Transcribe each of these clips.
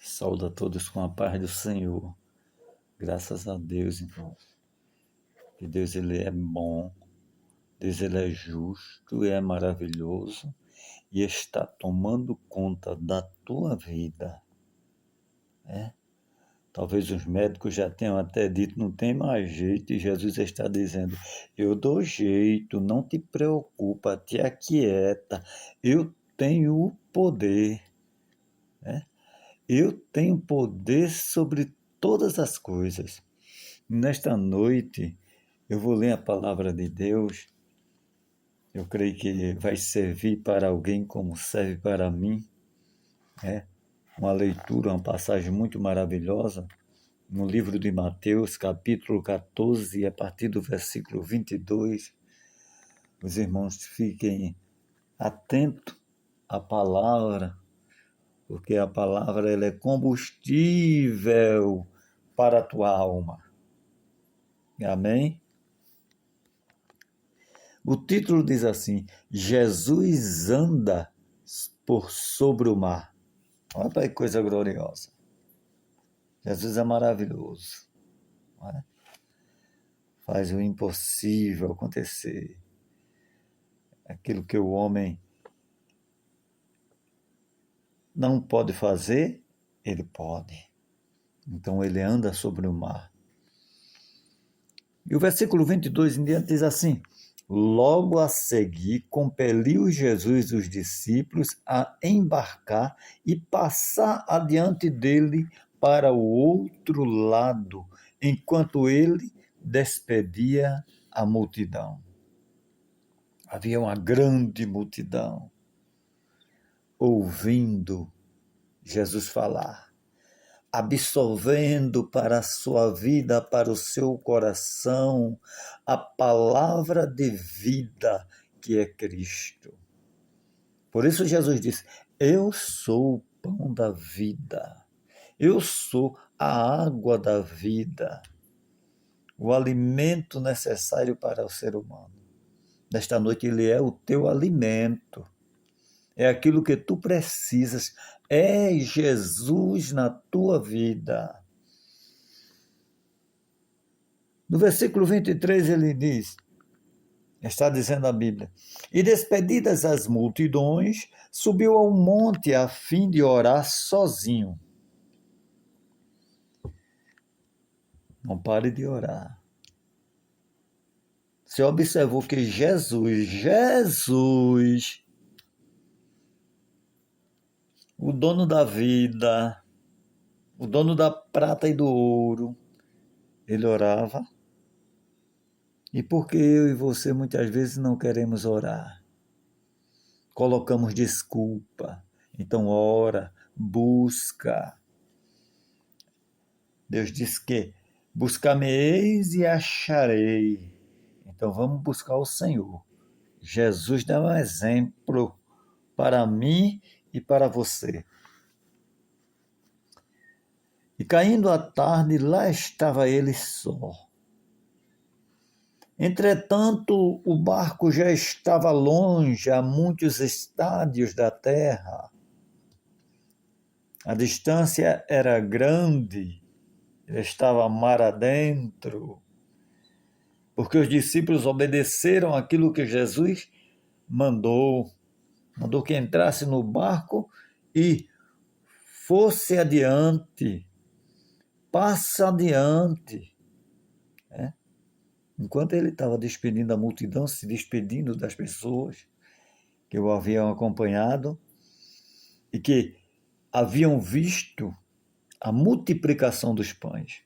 Saúde a todos com a paz do Senhor. Graças a Deus, irmão. Que Deus ele é bom, Deus ele é justo e é maravilhoso e está tomando conta da tua vida. Talvez os médicos já tenham até dito, não tem mais jeito, e Jesus está dizendo, eu dou jeito, não te preocupa, te aquieta, eu tenho o poder. Eu tenho poder sobre todas as coisas. Nesta noite, eu vou ler a palavra de Deus. Eu creio que vai servir para alguém como serve para mim. Uma leitura, uma passagem muito maravilhosa, no livro de Mateus, capítulo 14, a partir do versículo 22. Os irmãos fiquem atentos à palavra, porque a palavra ela é combustível para a tua alma. Amém? O título diz assim, Jesus anda por sobre o mar. Olha que coisa gloriosa. Jesus é maravilhoso. Não é? Faz o impossível acontecer. Aquilo que o homem não pode fazer, ele pode. Então ele anda sobre o mar. E o versículo 22 em diante diz assim, logo a seguir, compeliu Jesus os discípulos a embarcar e passar adiante dele para o outro lado, enquanto ele despedia a multidão. Havia uma grande multidão ouvindo Jesus falar, absorvendo para a sua vida, para o seu coração, a palavra de vida que é Cristo. Por isso Jesus disse, eu sou o pão da vida, eu sou a água da vida, o alimento necessário para o ser humano. Nesta noite ele é o teu alimento, é aquilo que tu precisas, é Jesus na tua vida. No versículo 23 ele diz, está dizendo a Bíblia, e despedidas as multidões, subiu ao monte a fim de orar sozinho. Não pare de orar. Você observou que Jesus, o dono da vida, o dono da prata e do ouro, ele orava. E por que eu e você muitas vezes não queremos orar? Colocamos desculpa. Então ora, busca. Deus diz que buscar-me-eis e acharei. Então vamos buscar o Senhor. Jesus dá um exemplo para mim e para você. E caindo a tarde, lá estava ele só. Entretanto, o barco já estava longe, a muitos estádios da terra. A distância era grande, ele estava mar adentro, porque os discípulos obedeceram aquilo que Jesus mandou que entrasse no barco e fosse adiante, passa adiante. Enquanto ele estava despedindo a multidão, se despedindo das pessoas que o haviam acompanhado e que haviam visto a multiplicação dos pães.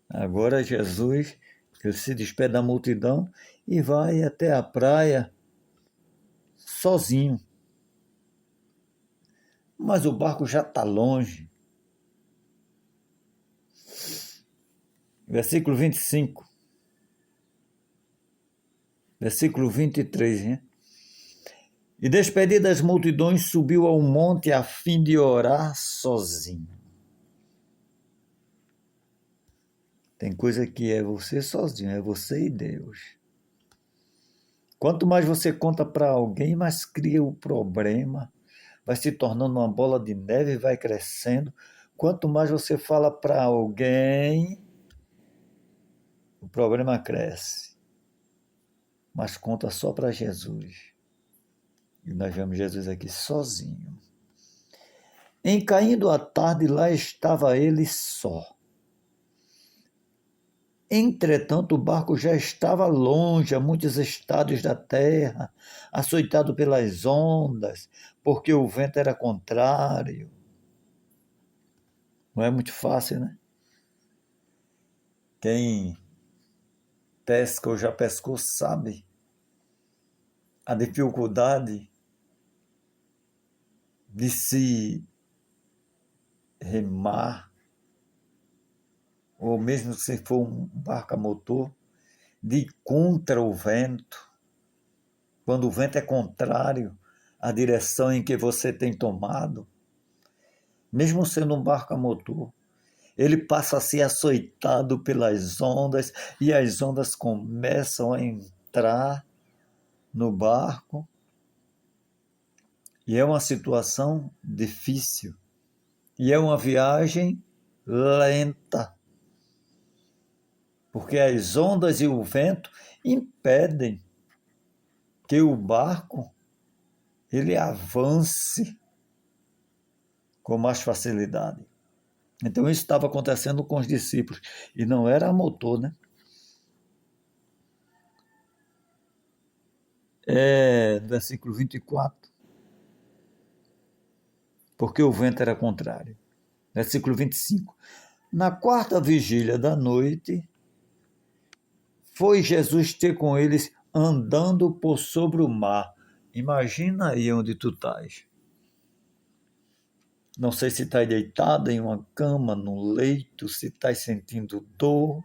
Agora Jesus, ele se despede da multidão e vai até a praia sozinho. Mas o barco já está longe. Versículo 25. Versículo 23, né? E despedidas das multidões, subiu ao monte a fim de orar sozinho. Tem coisa que é você sozinho, é você e Deus. Quanto mais você conta para alguém, mais cria o problema. vai se tornando uma bola de neve e vai crescendo. Quanto mais você fala para alguém, o problema cresce. Mas conta só para Jesus. E nós vemos Jesus aqui sozinho. Em caindo a tarde, lá estava ele só. Entretanto, o barco já estava longe, a muitos estados da terra, açoitado pelas ondas, porque o vento era contrário. Não é muito fácil, né? Quem pesca ou já pescou sabe a dificuldade de se remar, ou mesmo se for um barco a motor, de ir contra o vento, quando o vento é contrário à direção em que você tem tomado, mesmo sendo um barco a motor, ele passa a ser açoitado pelas ondas e as ondas começam a entrar no barco e é uma situação difícil e é uma viagem lenta, porque as ondas e o vento impedem que o barco ele avance com mais facilidade. Então isso estava acontecendo com os discípulos e não era a motor, né? Versículo 24. Porque o vento era contrário. Versículo 25. Na quarta vigília da noite, foi Jesus ter com eles andando por sobre o mar. Imagina aí onde tu estás. Não sei se estás deitado em uma cama, num leito, se estás sentindo dor,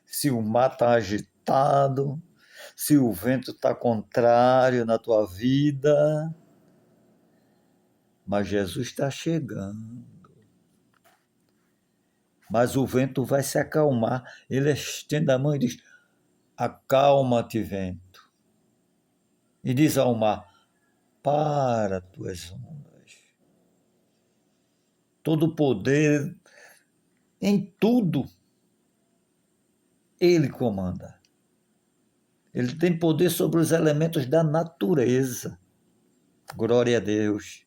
se o mar está agitado, se o vento está contrário na tua vida. Mas Jesus está chegando. Mas o vento vai se acalmar. Ele estende a mão e diz: acalma-te, vento. E diz ao mar: para tuas ondas. Todo o poder, em tudo, ele comanda. Ele tem poder sobre os elementos da natureza. Glória a Deus.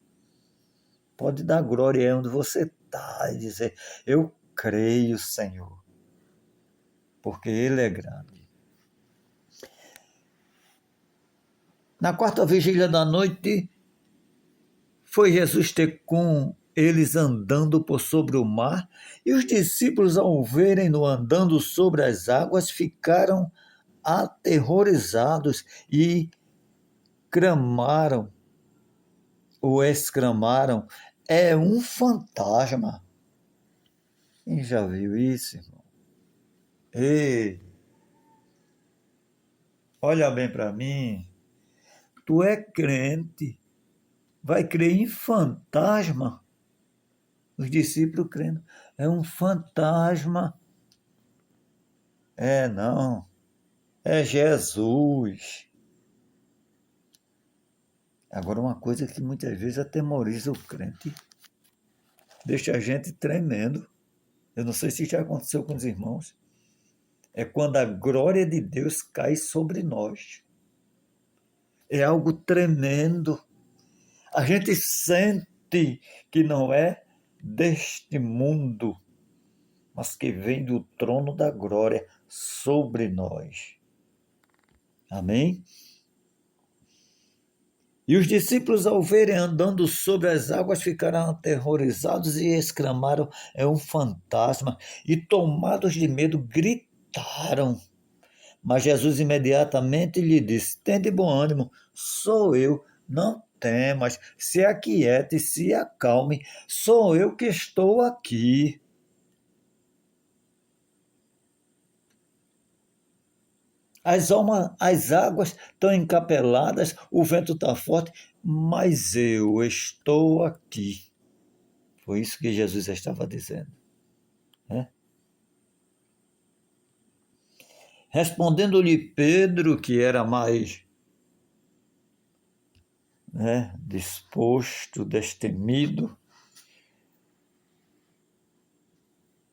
Pode dar glória aí onde você está e dizer: eu creio, Senhor, porque Ele é grande. Na quarta vigília da noite, foi Jesus ter com eles andando por sobre o mar, e os discípulos, ao verem-no andando sobre as águas, ficaram aterrorizados e clamaram, ou exclamaram: é um fantasma. Quem já viu isso, irmão? Ei, olha bem para mim. Tu é crente, vai crer em fantasma? Os discípulos crendo. É um fantasma. É, não. É Jesus. Agora, uma coisa que muitas vezes atemoriza o crente, deixa a gente tremendo. Eu não sei se já aconteceu com os irmãos. É quando a glória de Deus cai sobre nós. É algo tremendo. A gente sente que não é deste mundo, mas que vem do trono da glória sobre nós. Amém? E os discípulos, ao verem andando sobre as águas, ficaram aterrorizados e exclamaram: é um fantasma! E, tomados de medo, gritaram. Mas Jesus imediatamente lhe disse: tende bom ânimo, sou eu, não temas, se aquiete, se acalme, sou eu que estou aqui. As águas estão encapeladas, o vento está forte, mas eu estou aqui. Foi isso que Jesus estava dizendo. Né? Respondendo-lhe Pedro, que era mais né, disposto, destemido.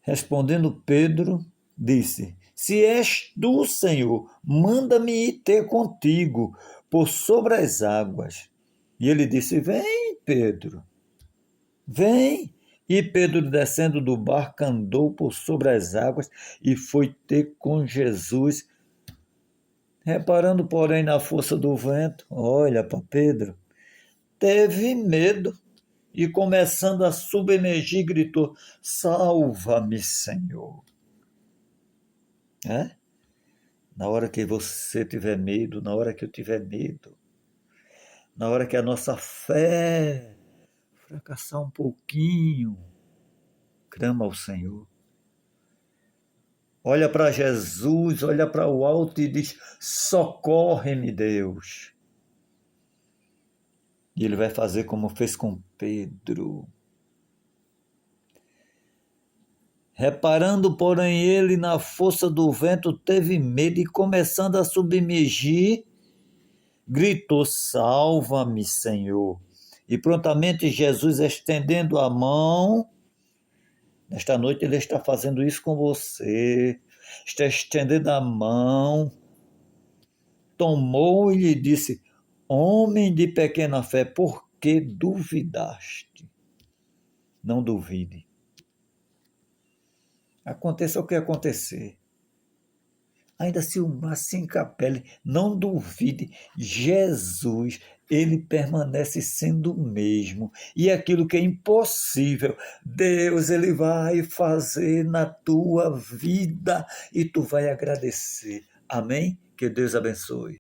Respondendo Pedro, disse: Se és tu, Senhor, manda-me ir ter contigo por sobre as águas. E ele disse: Vem, Pedro, vem. E Pedro, descendo do barco, andou por sobre as águas e foi ter com Jesus. Reparando, porém, na força do vento, olha para Pedro, teve medo e, começando a submergir, gritou: Salva-me, Senhor. É? Na hora que você tiver medo, na hora que eu tiver medo, na hora que a nossa fé fracassar um pouquinho, clama ao Senhor. Olha para Jesus, olha para o alto e diz: socorre-me, Deus. E ele vai fazer como fez com Pedro. Reparando, porém, ele na força do vento, teve medo e, começando a submergir, gritou: Salva-me, Senhor. E prontamente Jesus, estendendo a mão, nesta noite ele está fazendo isso com você, está estendendo a mão, tomou e lhe disse: Homem de pequena fé, por que duvidaste? Não duvide. Aconteça o que acontecer. Ainda se o mar se encapele, não duvide, Jesus, ele permanece sendo o mesmo. E aquilo que é impossível, Deus, ele vai fazer na tua vida e tu vai agradecer. Amém? Que Deus abençoe.